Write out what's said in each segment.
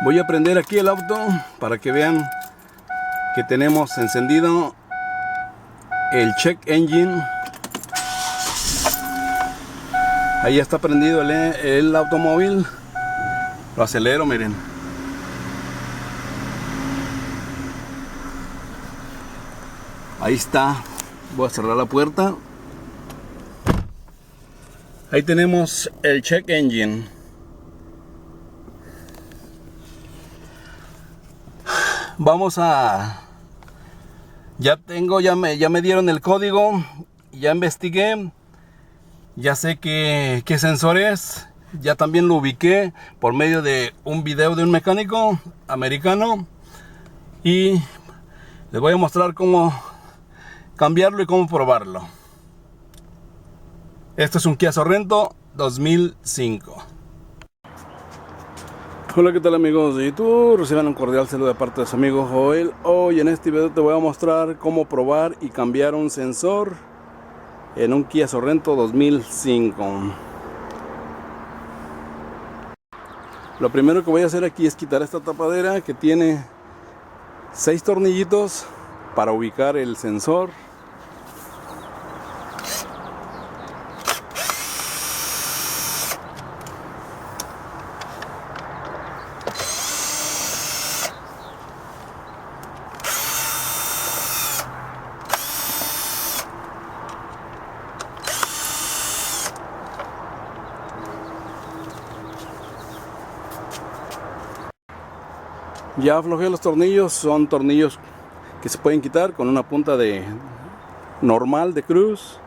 Voy a prender aquí el auto para que vean que tenemos encendido el check engine. Ahí está prendido el automóvil. Lo acelero, miren. Ahí está. Voy a cerrar la puerta. Ahí tenemos el check engine. Vamos a... Ya me dieron el código. Ya investigué. Ya sé qué sensor es. Ya también lo ubiqué por medio de un video de un mecánico americano. Y les voy a mostrar cómo cambiarlo y cómo probarlo. Este es un Kia Sorrento 2005. Hola, ¿qué tal amigos de YouTube? Reciban un cordial saludo de parte de su amigo Joel. Hoy en este video te voy a mostrar cómo probar y cambiar un sensor en un Kia Sorrento 2005. Lo primero que voy a hacer aquí es quitar esta tapadera que tiene 6 tornillitos para ubicar el sensor. Ya aflojé los tornillos, son tornillos que se pueden quitar con una punta de normal de cruz.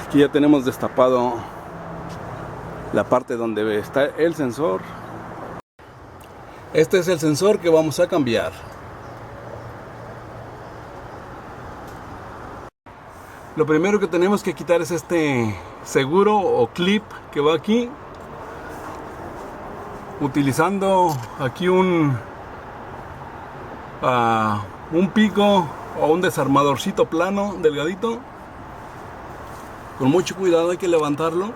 Aquí ya tenemos destapado la parte donde está el sensor. Este es el sensor que vamos a cambiar. Lo primero que tenemos que quitar es este seguro o clip que va aquí, utilizando aquí un pico o un desarmadorcito plano, delgadito. Con mucho cuidado hay que levantarlo.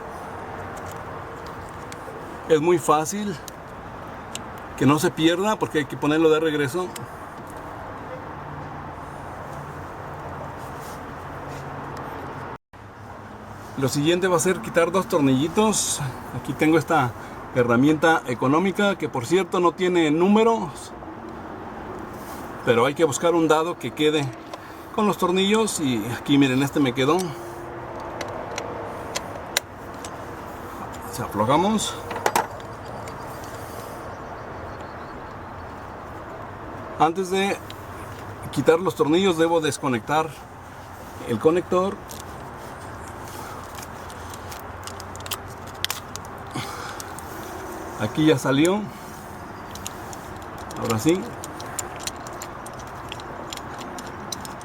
Es muy fácil que no se pierda porque hay que ponerlo de regreso. Lo siguiente va a ser quitar 2 tornillitos. Aquí tengo esta herramienta económica que por cierto no tiene números, pero hay que buscar un dado que quede con los tornillos. Y aquí miren, este me quedó. Se aflojamos. Antes de quitar los tornillos debo desconectar el conector. Aquí ya salió. Ahora sí.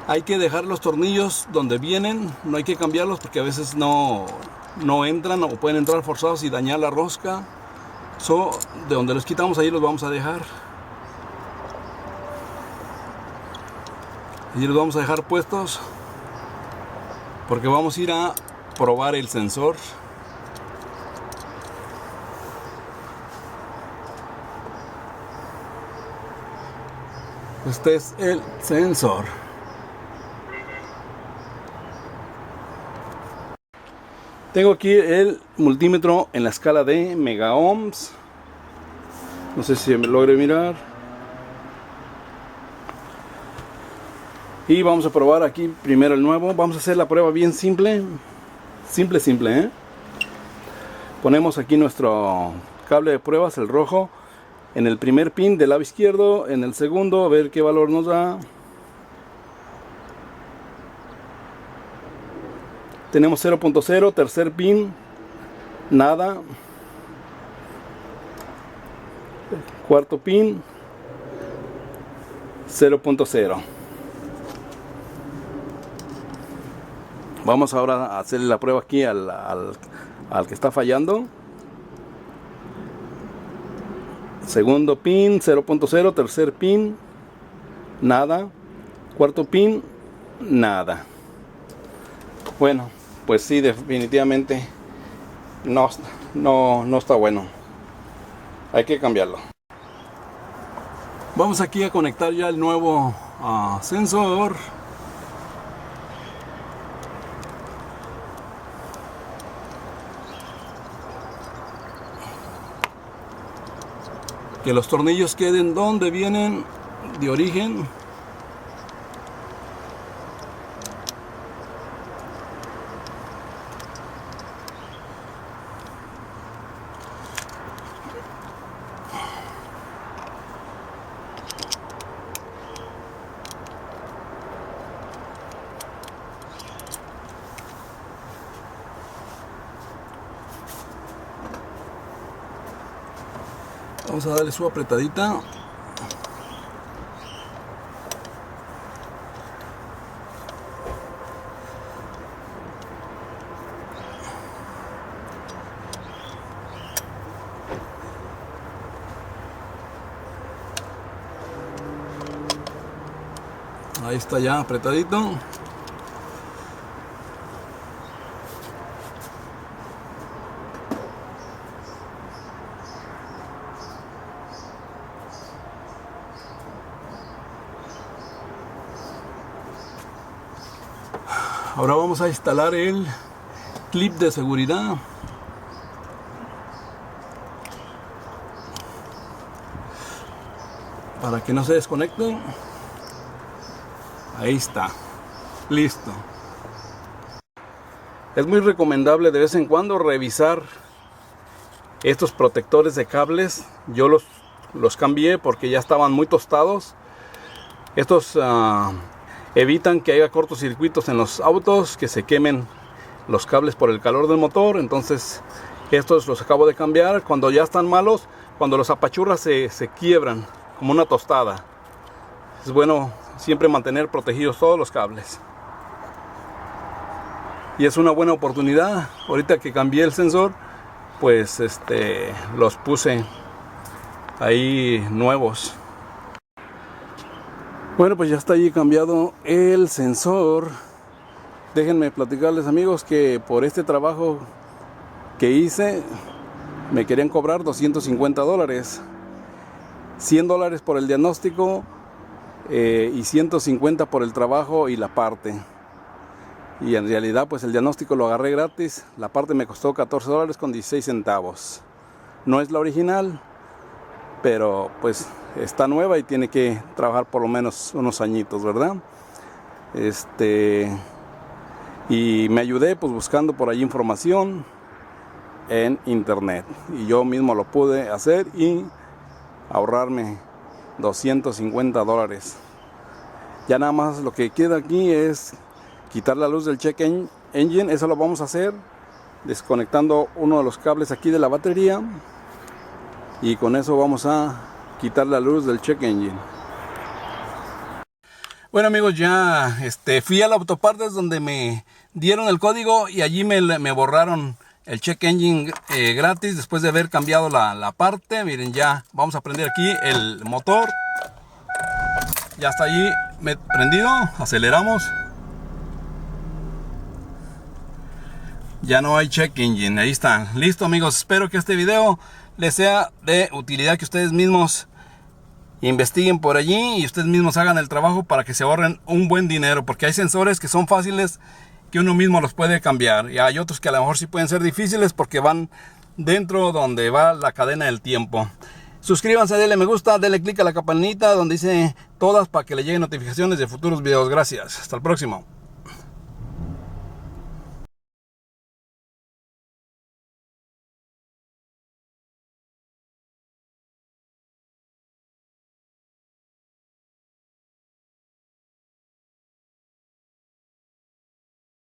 Hay que dejar los tornillos donde vienen. No hay que cambiarlos porque a veces no entran o pueden entrar forzados y dañar la rosca. De donde los quitamos ahí los vamos a dejar. Allí los vamos a dejar puestos porque vamos a ir a probar el sensor. Este es el sensor. Tengo aquí el multímetro en la escala de megaohms. No sé si me logre mirar. Y vamos a probar aquí primero el nuevo. Vamos a hacer la prueba bien simple. Simple, ¿eh? Ponemos aquí nuestro cable de pruebas, el rojo, en el primer pin del lado izquierdo, en el segundo, a ver qué valor nos da. Tenemos 0.0, tercer pin, nada. Cuarto pin, 0.0. Vamos ahora a hacerle la prueba aquí al que está fallando. Segundo pin, 0.0, tercer pin, nada. Cuarto pin, nada. Bueno, pues sí, definitivamente no está bueno. Hay que cambiarlo. Vamos aquí a conectar ya el nuevo sensor. Que los tornillos queden donde vienen de origen. Vamos a darle su apretadita. Ahí está ya apretadito. Ahora vamos a instalar el clip de seguridad. Para que no se desconecten. Ahí está. Listo. Es muy recomendable de vez en cuando revisar estos protectores de cables. Yo los cambié porque ya estaban muy tostados. Estos evitan que haya cortocircuitos en los autos, que se quemen los cables por el calor del motor. Entonces estos los acabo de cambiar. Cuando ya están malos, cuando los apachurras se quiebran como una tostada. Es bueno siempre mantener protegidos todos los cables. Y es una buena oportunidad. Ahorita que cambié el sensor, pues los puse ahí nuevos. Bueno, pues ya está ahí cambiado el sensor. Déjenme platicarles, amigos, que por este trabajo que hice me querían cobrar $250. $100 por el diagnóstico y 150 por el trabajo y la parte. Y en realidad pues el diagnóstico lo agarré gratis. La parte me costó $14.16. No es la original, pero pues está nueva y tiene que trabajar por lo menos unos añitos, ¿verdad? Y me ayudé pues buscando por ahí información en internet, y yo mismo lo pude hacer y ahorrarme $250. Ya nada más lo que queda aquí es quitar la luz del check engine. Eso lo vamos a hacer desconectando uno de los cables aquí de la batería, y con eso vamos a quitar la luz del check engine. Bueno, amigos, ya fui a la Autopartes donde me dieron el código y allí me borraron el check engine gratis después de haber cambiado la parte. Miren, ya vamos a prender aquí el motor. Ya está allí prendido. Aceleramos. Ya no hay check engine. Ahí está. Listo, amigos. Espero que este video les sea de utilidad, que ustedes mismos investiguen por allí y ustedes mismos hagan el trabajo para que se ahorren un buen dinero, porque hay sensores que son fáciles, que uno mismo los puede cambiar, y hay otros que a lo mejor sí pueden ser difíciles porque van dentro donde va la cadena del tiempo. Suscríbanse, denle me gusta, denle click a la campanita donde dice todas para que le lleguen notificaciones de futuros videos. Gracias, hasta el próximo.